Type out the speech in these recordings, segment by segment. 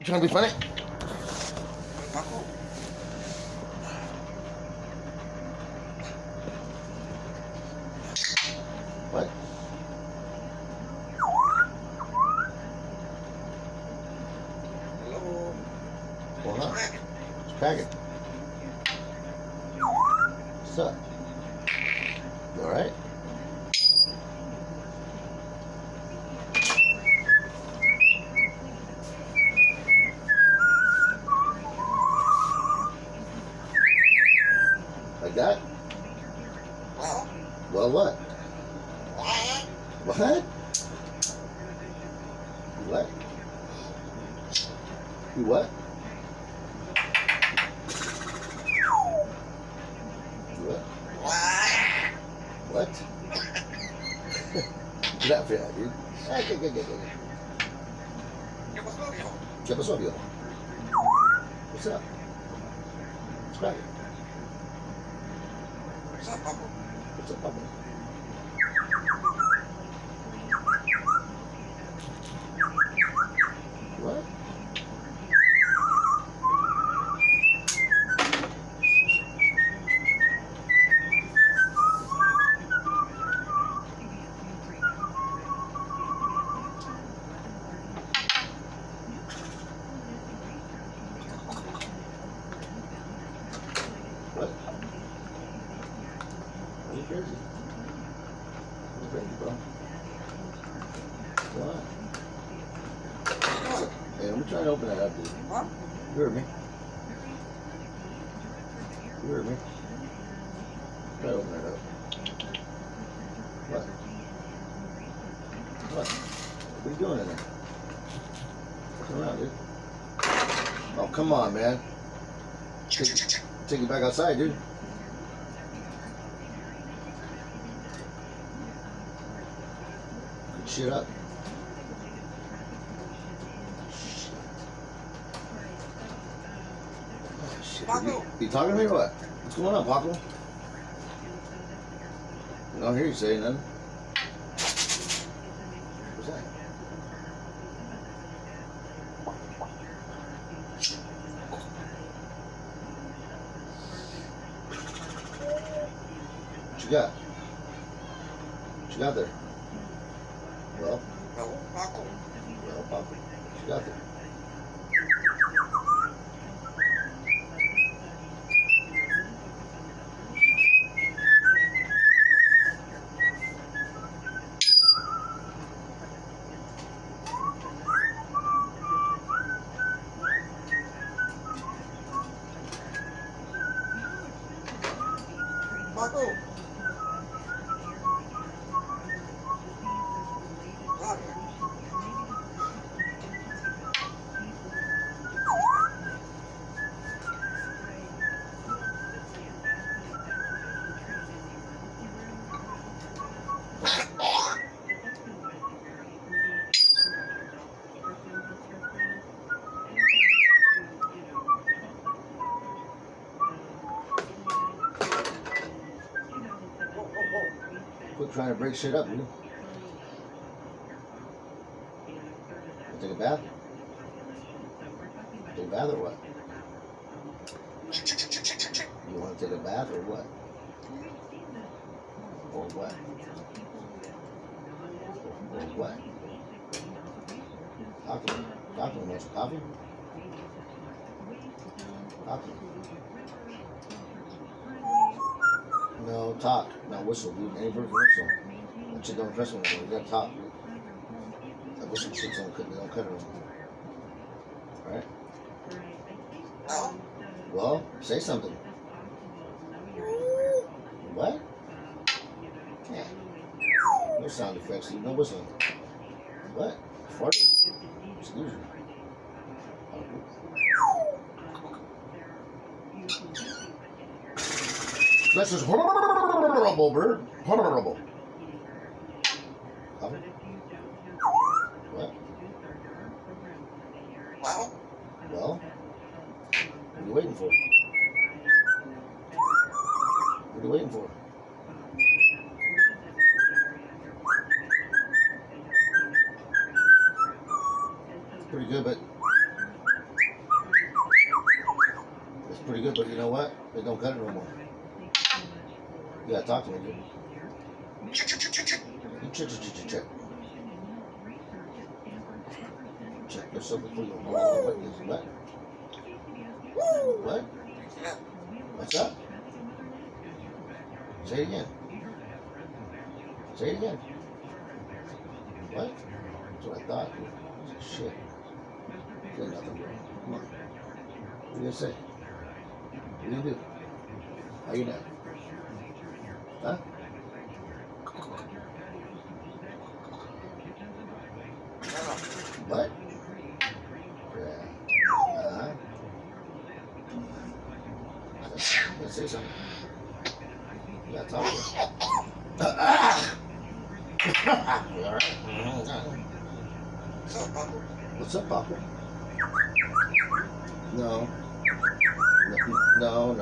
You trying to be funny? Paco. What? Hello. What's going on? It's packing. What's up? You alright? Like that? Well. Well, what? What? What? You what? You what? You what? What? What? Get out for that, dude. Ah, get. ¿Qué pasó, viejo? ¿Qué pasó, viejo? What's up? What's cracking? What's up, Paco? What's up, Papa? What? What? Are you crazy? You're crazy, bro. What? Hey, let me try to open that up, dude. What? You heard me. You heard me. Try to open that up. What? What? What are you doing in there? Looking around, dude. Oh, come on, man. Take you back outside, dude. Good shit up. Oh, shit. Paco. You talking to me or what? What's going on, Paco? I don't hear you saying nothing. What's that? What you got? What you got there? Well, No, Paco. Paco. What you got there? Paco. What? Whoa. Quit trying to break shit up, dude. You take a bath? Take a bath or what? You want to take a bath or what? Or what? Or what? Talk to me. Talk to me. Want some coffee? Talk to me. No, talk. Not whistle, dude. Any bird can whistle. That shit don't impress me anymore. You gotta talk, dude. That whistle shit's don't cut it anymore. Alright? No. Well, say something. What? Yeah. No sound effects, dude. No whistling. What? Farting? Excuse me. That's just horrible, bird. Horrible. What? Well. Well? What are you waiting for? What are you waiting for? It's pretty good, but pretty good, but you know what? They don't cut it no more. You gotta talk to me, dude. You check. Check yourself before you what? What? What's up? Say it again. Say it again. What? That's what I thought, dude. Shit. Say nothing, bro. Come on. What are you gonna say? What do you do? How you doing? Huh? What? Yeah. Uh-huh. Let's say something. You gotta talk to him. You alright? What's up, Paco? No. No.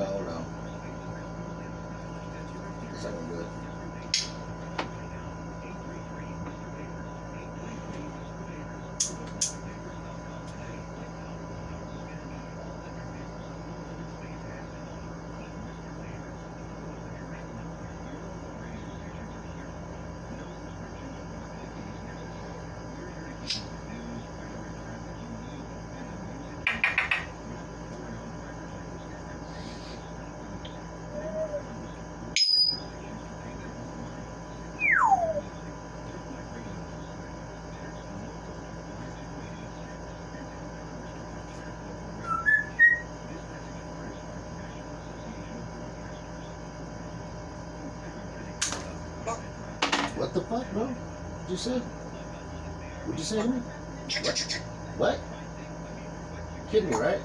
Guess I don't do it. What the fuck, bro? What'd you say? What'd you say to me? What? You kidding me, right?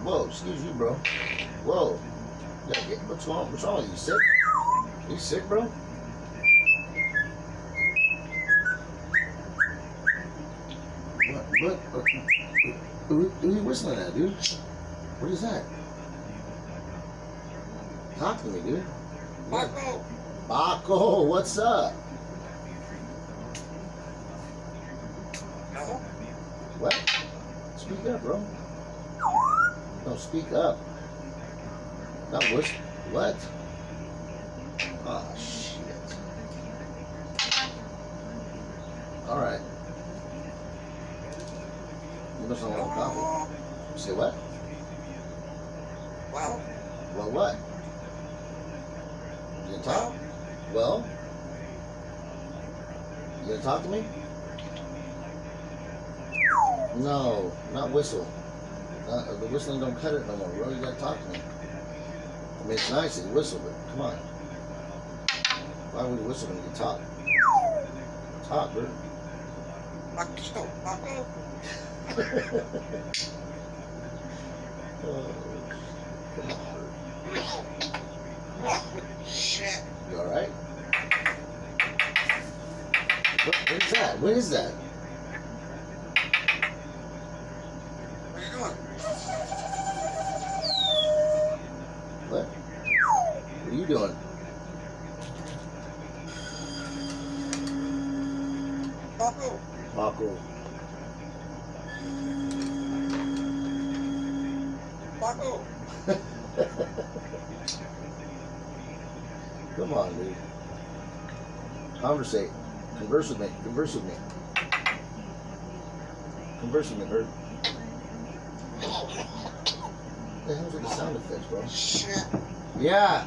Whoa, excuse you, bro. Whoa. What's wrong? What's wrong with you? Sick? You sick, bro? What? Who are you whistling at, dude? What is that? Talk to me, dude. Paco. Paco, what's up? No. What? Speak up, bro. No, speak up. Not whisper. What? Oh, shit. Alright. You must not want coffee. Say what? Well. Well, what? You gonna talk? Well? You gonna talk to me? No, not whistle. The whistling don't cut it no more, bro. You gotta talk to me. I mean, it's nice that you whistle, but come on. Why would you whistle when you can talk? Talk, bro. Paco. Oh, come on. Shit. You alright? What is that? What is that? What are you doing? What? What are you doing? Paco. Paco. Paco. Come on, dude. Conversate. Converse with me. Converse with me. Converse with me, bird. What the hell's with the sound effects, bro? Shit. Yeah.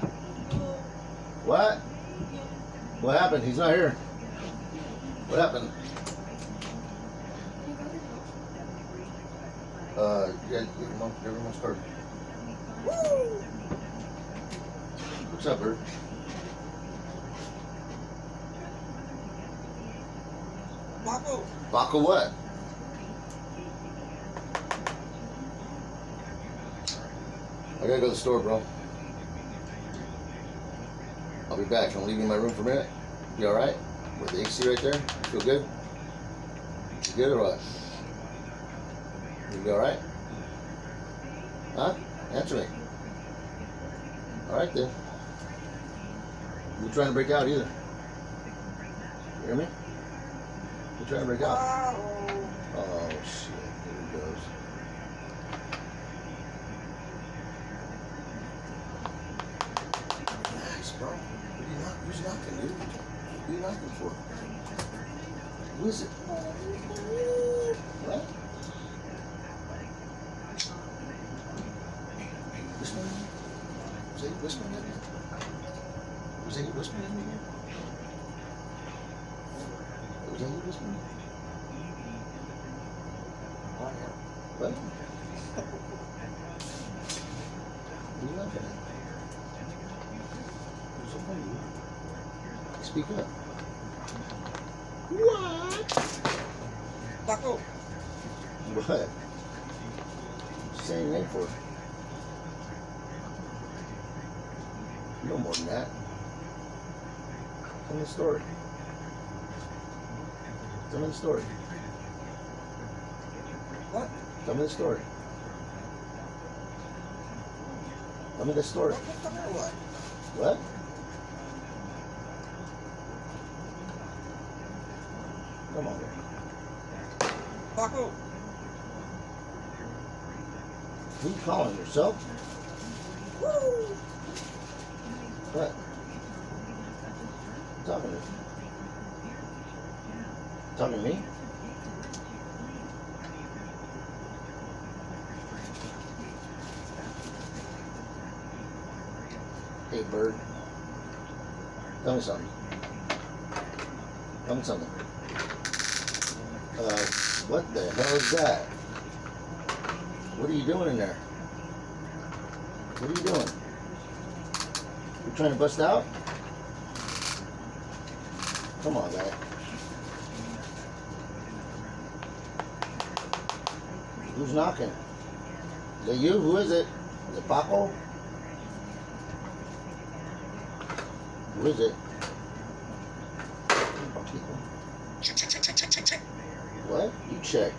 What? What happened? He's not here. What happened? Yeah, everyone's hurt. What's up, bird? Paco. Paco what? I gotta go to the store, bro. I'll be back. Can I leave you in my room for a minute? You alright? With the AC right there? You feel good? You good or what? You be alright? Huh? Answer me. Alright then. You trying to break out either. You hear me? You trying to break out? Oh shit, here he goes. knocking for? Who is it? What? Whispering? Was he whispering at me? Was he whispering at me again? Was that you whispering? What? What are you laughing at? What's so funny? Speak up. What? Paco. What? What you saying your name for? You know more than that. Tell me the story. Tell me the story. What? Tell me the story. Tell me the story. What? What? Come on, man. Paco. Who you calling yourself? Woo! What? You talking to? Talking to me? Hey, bird. Tell me something. Tell me something. What the hell is that? What are you doing in there? What are you doing? You trying to bust out? Come on, guy. Who's knocking? Is it you? Who is it? Is it Paco? Who is it? Check. What? You check.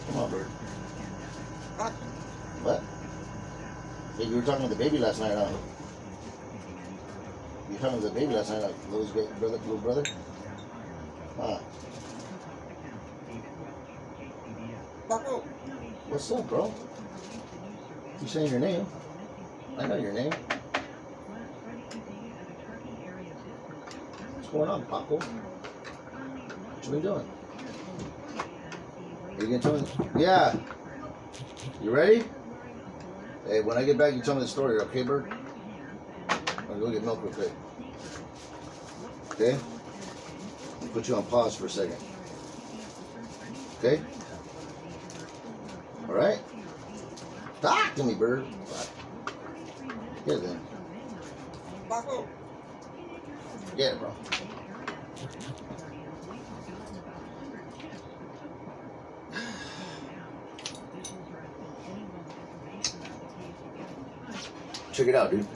Come on, bird. What? What? Hey, you were talking to the baby last night, huh? You were talking to the baby last night, like little brother? Huh? Paco. What's up, bro? You saying your name? I know your name. What's going on, Paco? What you been doing? Are you gonna tell me? Yeah. You ready? Hey, when I get back, you tell me the story, okay, bird? I'm gonna go get milk real quick. Okay? I'll put you on pause for a second. Okay? Alright? Talk to me, bird. Get it then. Paco. Get it, bro. Check it out, dude.